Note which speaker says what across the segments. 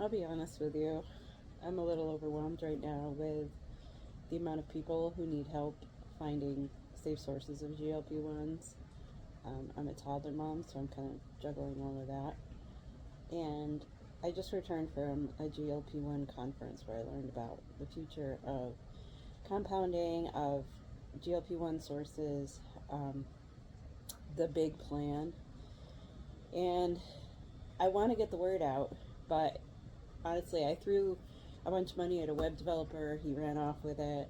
Speaker 1: I'll be honest with you. I'm a little overwhelmed right now with the amount of people who need help finding safe sources of GLP-1s. I'm a toddler mom, so I'm kind of juggling all of that. And I just returned from a GLP-1 conference where I learned about the future of compounding, of GLP-1 sources, um, the big plan. And I want to get the word out, but honestly, I threw a bunch of money at a web developer. He ran off with it.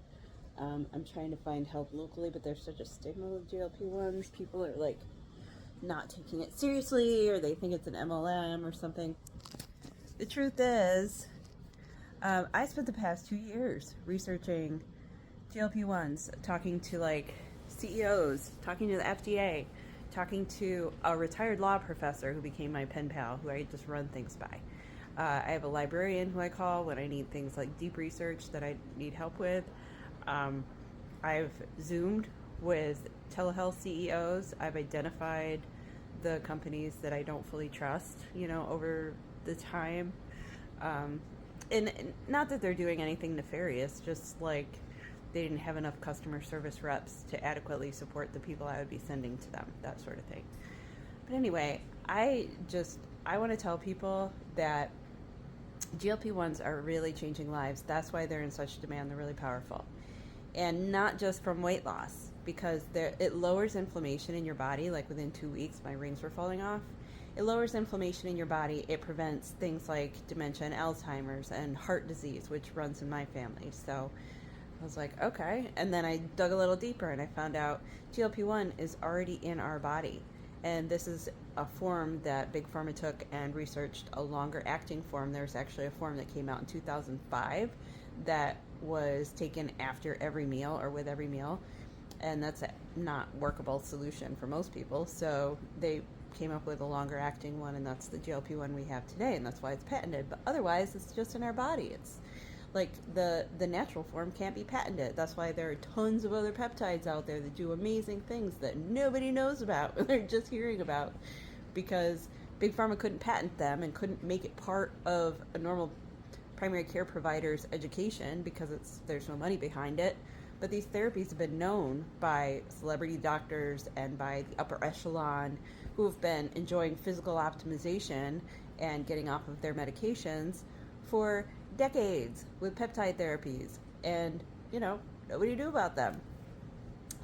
Speaker 1: I'm trying to find help locally, but there's such a stigma with GLP-1s. People are like not taking it seriously, or they think it's an MLM or something. The truth is, I spent the past 2 years researching GLP-1s, talking to like CEOs, talking to the FDA, talking to a retired law professor who became my pen pal, who I just run things by. I have a librarian who I call when I need things like deep research that I need help with. Um, I've Zoomed with telehealth CEOs. I've identified the companies that I don't fully trust, over the time. Um, and not that they're doing anything nefarious, just like they didn't have enough customer service reps to adequately support the people I would be sending to them, that sort of thing. But anyway, I want to tell people that GLP-1s are really changing lives. That's why they're in such demand. They're really powerful. And not just from weight loss, because it lowers inflammation in your body. Like within 2 weeks, my rings were falling off. It lowers inflammation in your body. It prevents things like dementia and Alzheimer's and heart disease, which runs in my family. So I was like, okay. And then I dug a little deeper and I found out GLP-1 is already in our body. And this is a form that Big Pharma took and researched a longer acting form. There's actually a form that came out in 2005 that was taken after every meal or with every meal. And that's a not workable solution for most people. So they came up with a longer acting one, and that's the GLP-1 we have today. And that's why it's patented. But otherwise, it's just in our body. It's like the natural form can't be patented. That's why there are tons of other peptides out there that do amazing things that nobody knows about. They're just hearing about because Big Pharma couldn't patent them and couldn't make it part of a normal primary care provider's education because there's no money behind it. But these therapies have been known by celebrity doctors and by the upper echelon who have been enjoying physical optimization and getting off of their medications for decades with peptide therapies. And, nobody knew about them.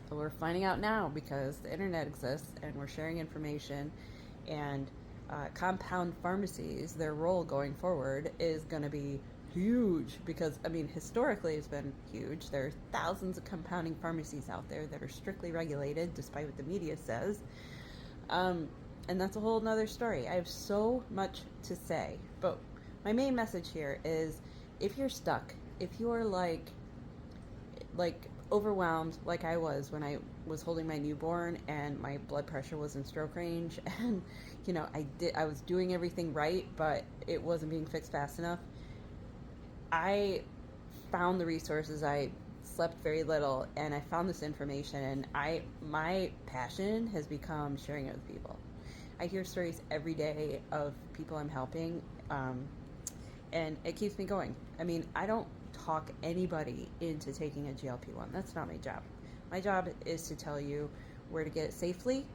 Speaker 1: But we're finding out now because the internet exists and we're sharing information. And compound pharmacies, their role going forward is going to be huge because, historically it's been huge. There are thousands of compounding pharmacies out there that are strictly regulated, despite what the media says. And that's a whole nother story. I have so much to say, but my main message here is if you're stuck, if you're like overwhelmed like I was when I was holding my newborn and my blood pressure was in stroke range and I was doing everything right, but it wasn't being fixed fast enough. I found the resources. I slept very little and I found this information, and my passion has become sharing it with people. I hear stories every day of people I'm helping, and it keeps me going. I don't talk anybody into taking a GLP-1. That's not my job. My job is to tell you where to get it safely,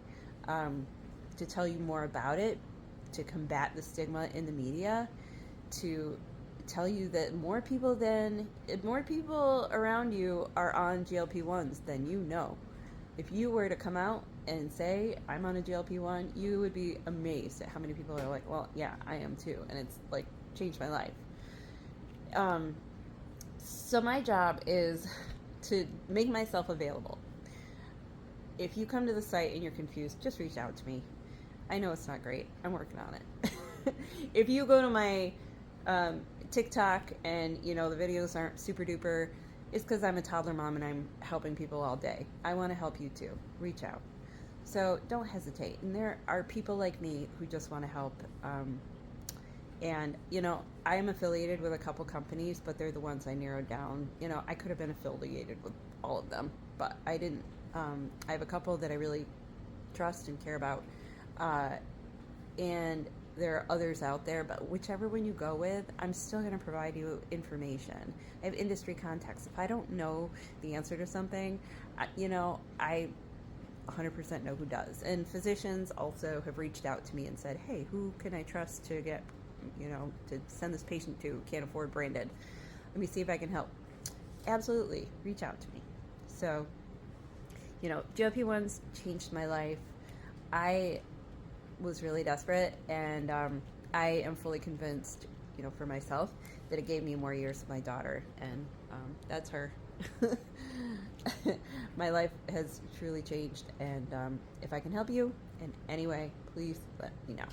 Speaker 1: to tell you more about it, to combat the stigma in the media, to tell you that more people around you are on GLP-1s than you know. If you were to come out and say, I'm on a GLP-1, you would be amazed at how many people are like, well, yeah, I am too. And it's like changed my life. So my job is to make myself available. If you come to the site and you're confused, just reach out to me. I know it's not great. I'm working on it. If you go to my TikTok and, the videos aren't super duper, it's because I'm a toddler mom and I'm helping people all day. I want to help you too. Reach out. So don't hesitate. And there are people like me who just want to help. And, I am affiliated with a couple companies, but they're the ones I narrowed down. I could have been affiliated with all of them, but I didn't. I have a couple that I really trust and care about. And there are others out there, but whichever one you go with, I'm still going to provide you information. I have industry contacts. If I don't know the answer to something, I 100% know who does. And physicians also have reached out to me and said, hey, who can I trust to get, to send this patient to? Can't afford branded. Let me see if I can help. Absolutely, reach out to me. So, GLP-1s changed my life. I was really desperate, and I am fully convinced, for myself, that it gave me more years with my daughter, and that's her. My life has truly changed, and if I can help you in any way, please let me know.